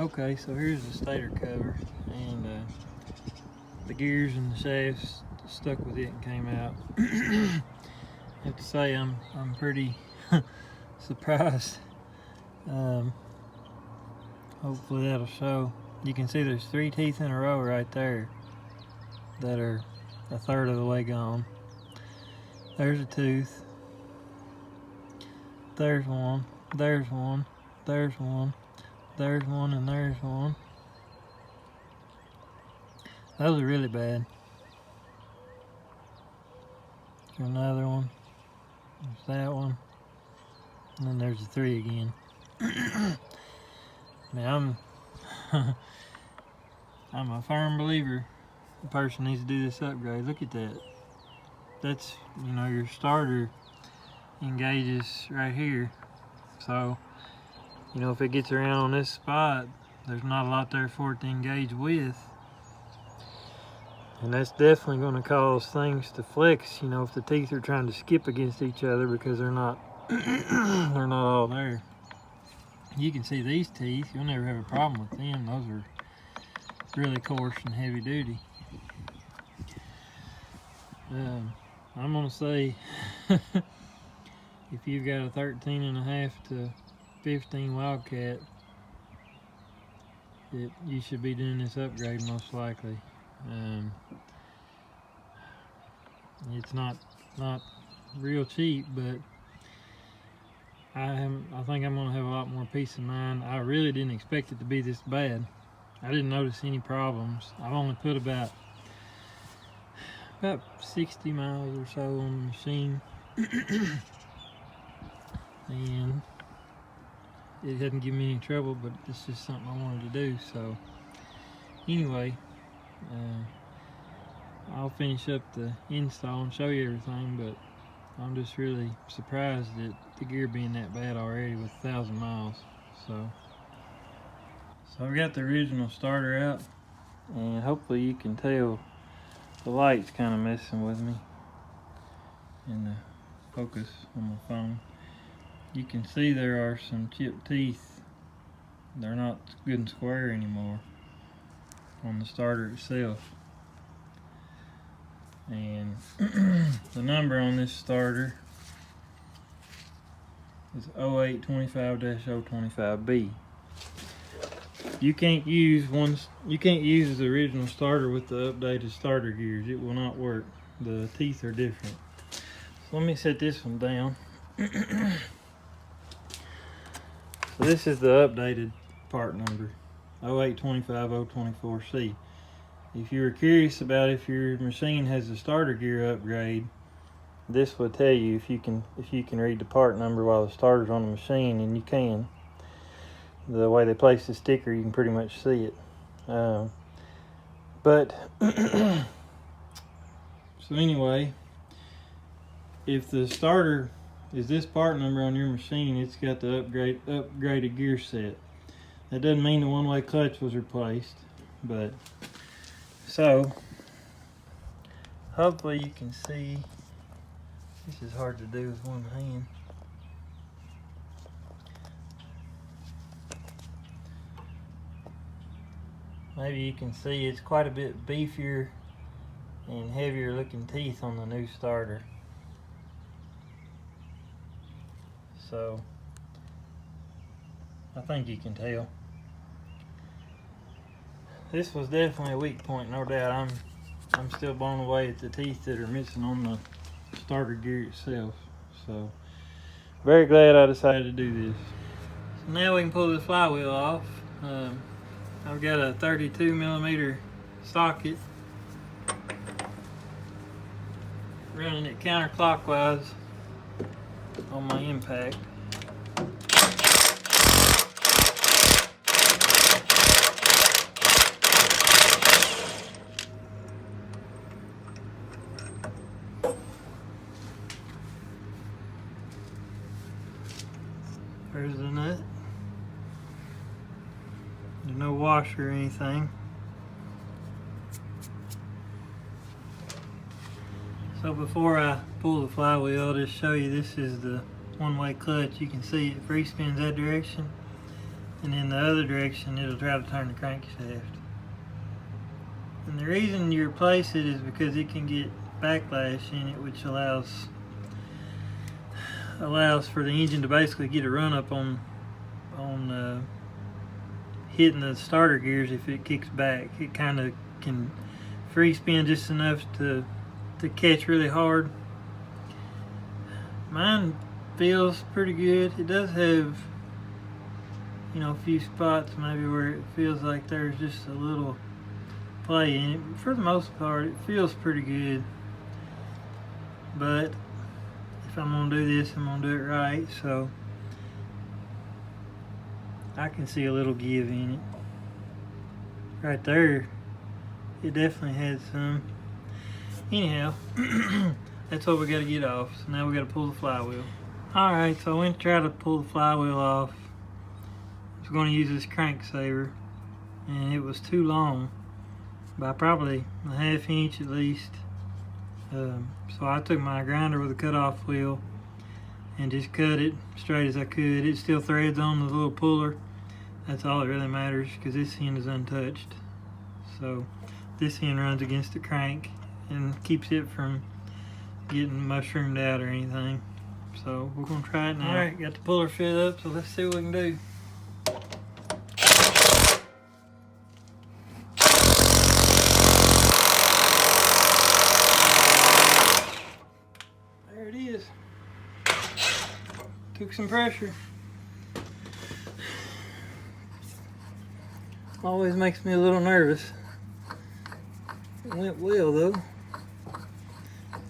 Okay, so here's the stator cover, and the gears and the shafts stuck with it and came out. I have to say I'm pretty surprised. Hopefully that'll show. You can see there's 3 teeth in a row right there that are a third of the way gone. There's a tooth. There's one. There's one. There's one. There's one, and there's one. Those are really bad. There's another one. There's that one. And then there's the 3 again. Now I'm a firm believer the person needs to do this upgrade. Look at that. That's, you know, your starter engages right here. So, you know, if it gets around on this spot, there's not a lot there for it to engage with. And that's definitely going to cause things to flex, you know, if the teeth are trying to skip against each other because they're not they're not all there. You can see these teeth, you'll never have a problem with them. Those are really coarse and heavy duty. I'm gonna say if you've got a 13.5 to 15 Wildcat, you should be doing this upgrade most likely. It's not real cheap, but I think I'm gonna have a lot more peace of mind. I really didn't expect it to be this bad. I didn't notice any problems. I've only put about 60 miles or so on the machine, and it hadn't given me any trouble, but it's just something I wanted to do. So anyway, I'll finish up the install and show you everything, but I'm just really surprised at the gear being that bad already with 1,000 miles. So I've got the original starter out, and hopefully you can tell the light's kind of messing with me in the focus on my phone. You can see there are some chipped teeth. They're not good and square anymore on the starter itself. And the number on this starter is 0825-025B. You can't use the original starter with the updated starter gears. It will not work. The teeth are different. So let me set this one down. So this is the updated part number, 0825-024C. If you were curious about if your machine has a starter gear upgrade, this will tell you if you can read the part number while the starter's on the machine, and you can. The way they place the sticker, you can pretty much see it. But so anyway, if the starter is this part number on your machine, it's got the upgraded gear set. That doesn't mean the one-way clutch was replaced, but so hopefully you can see. This is hard to do with one hand. Maybe you can see it's quite a bit beefier and heavier looking teeth on the new starter. So I think you can tell. This was definitely a weak point, no doubt. I'm still blown away at the teeth that are missing on the starter gear itself. So very glad I decided to do this. So now we can pull the flywheel off. I've got a 32mm socket running it counterclockwise on my impact. There's the nut. There's no washer or anything. So before I pull the flywheel, I'll just show you this is the one-way clutch. You can see it free spins that direction and in the other direction it'll try to turn the crankshaft. And the reason you replace it is because it can get backlash in it, which allows for the engine to basically get a run up on hitting the starter gears. If it kicks back, it kind of can free spin just enough to catch really hard. Mine feels pretty good. It does have, you know, a few spots maybe where it feels like there's just a little play in it. For the most part, it feels pretty good. But if I'm gonna do this, I'm gonna do it right. So I can see a little give in it. Right there, it definitely had some. Anyhow, that's what we got to get off. So now we got to pull the flywheel. Alright, so I went to try to pull the flywheel off. I was going to use this crank saver, and it was too long, by probably a ½ inch at least. So I took my grinder with a cut-off wheel and just cut it straight as I could. It still threads on the little puller. That's all that really matters, because this end is untouched. So this end runs against the crank and keeps it from getting mushroomed out or anything. So we're gonna try it now. Alright, got the puller fit up, so let's see what we can do. There it is. Took some pressure. Always makes me a little nervous. It went well though.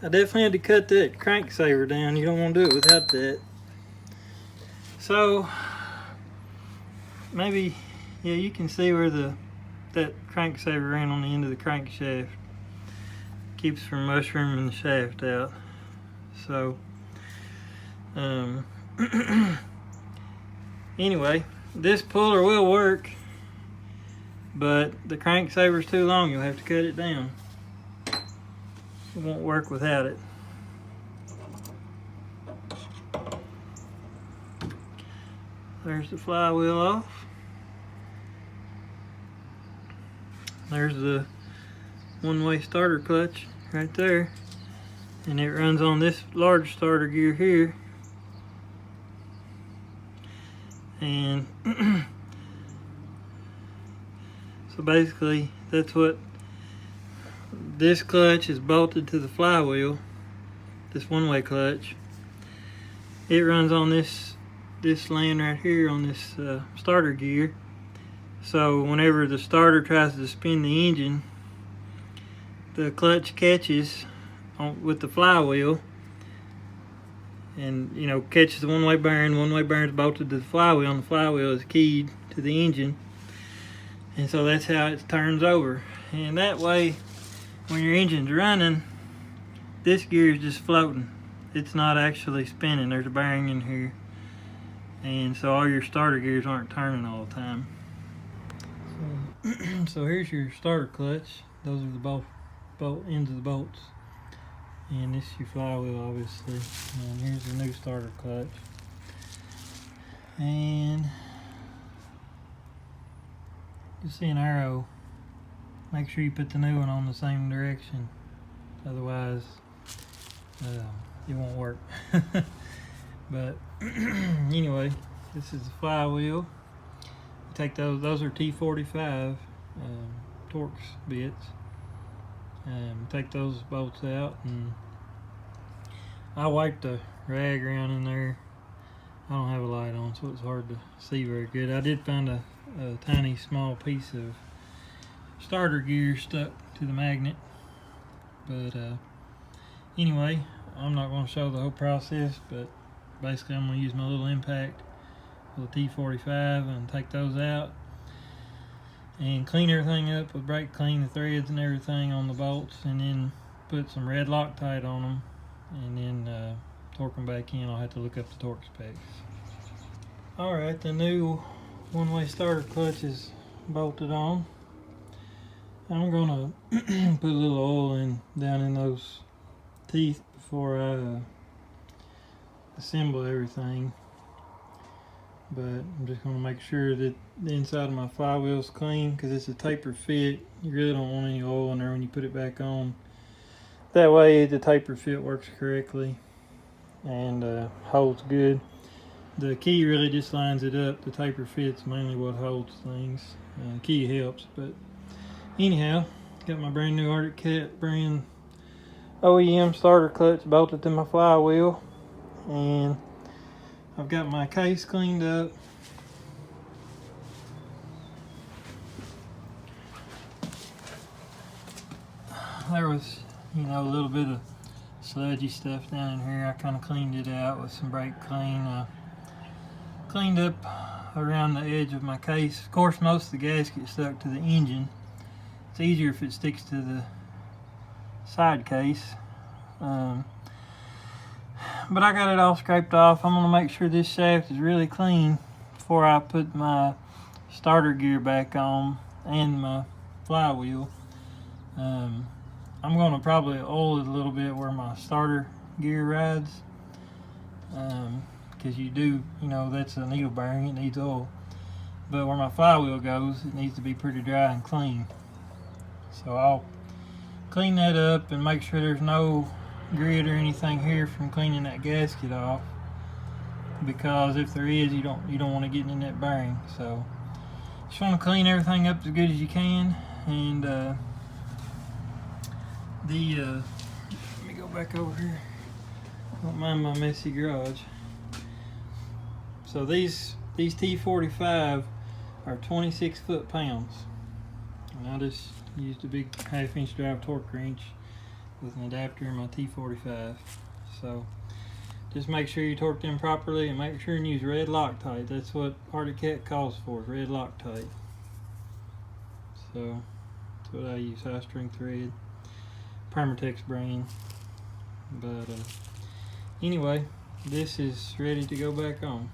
I definitely had to cut that crank saver down. You don't want to do it without that. So maybe, yeah, you can see where that crank saver ran on the end of the crankshaft. Keeps from mushrooming the shaft out. So anyway, this puller will work, but the crank saver's too long. You'll have to cut it down. It won't work without it. There's the flywheel off. There's the one-way starter clutch right there. And it runs on this large starter gear here. And so basically that's what this clutch is bolted to the flywheel, this one-way clutch. It runs on this land right here on this starter gear. So whenever the starter tries to spin the engine, the clutch catches with the flywheel, and you know, catches the one-way bearing. One-way bearing is bolted to the flywheel, and the flywheel is keyed to the engine, and so that's how it turns over. And that way, when your engine's running, this gear is just floating. It's not actually spinning. There's a bearing in here, and so all your starter gears aren't turning all the time. So here's your starter clutch. Those are the bolt ends of the bolts, and this is your flywheel, obviously. And here's the new starter clutch. And you see an arrow. Make sure you put the new one on the same direction, otherwise it won't work. But anyway, this is the flywheel. You take those are T45 Torx bits. Take those bolts out, and I wiped the rag around in there. I don't have a light on, so it's hard to see very good. I did find a tiny small piece of starter gear stuck to the magnet, but anyway, I'm not going to show the whole process, but basically I'm going to use my little impact with a T45 and take those out and clean everything up with brake clean, the threads and everything on the bolts, and then put some red Loctite on them, and then torque them back in. I'll have to look up the torque specs. Alright, the new one-way starter clutch is bolted on. I'm gonna put a little oil down in those teeth before I assemble everything. but I'm just going to make sure that the inside of my flywheel is clean, because it's a taper fit. You really don't want any oil in there when you put it back on. That way the taper fit works correctly and holds good. The key really just lines it up. The taper fit's mainly what holds things. The key helps, but anyhow, got my brand new Arctic Cat brand OEM starter clutch bolted to my flywheel, and I've got my case cleaned up. There was, a little bit of sludgy stuff down in here. I kind of cleaned it out with some brake clean. Cleaned up around the edge of my case. Of course, most of the gasket stuck to the engine. It's easier if it sticks to the side case. But I got it all scraped off. I'm going to make sure this shaft is really clean before I put my starter gear back on and my flywheel. I'm going to probably oil it a little bit where my starter gear rides. Because that's a needle bearing, it needs oil. But where my flywheel goes, it needs to be pretty dry and clean. So I'll clean that up and make sure there's no grit or anything here from cleaning that gasket off. Because if there is, you don't want to get in that bearing. So just want to clean everything up as good as you can. And let me go back over here. Don't mind my messy garage. So these T45 are 26 foot-pounds, and I just used a big 1/2-inch drive torque wrench with an adapter in my T45. So just make sure you torque them properly, and make sure and use red Loctite. That's what Arctic Cat calls for, red Loctite. So that's what I use, high strength thread, Permatex brand. But anyway, this is ready to go back on.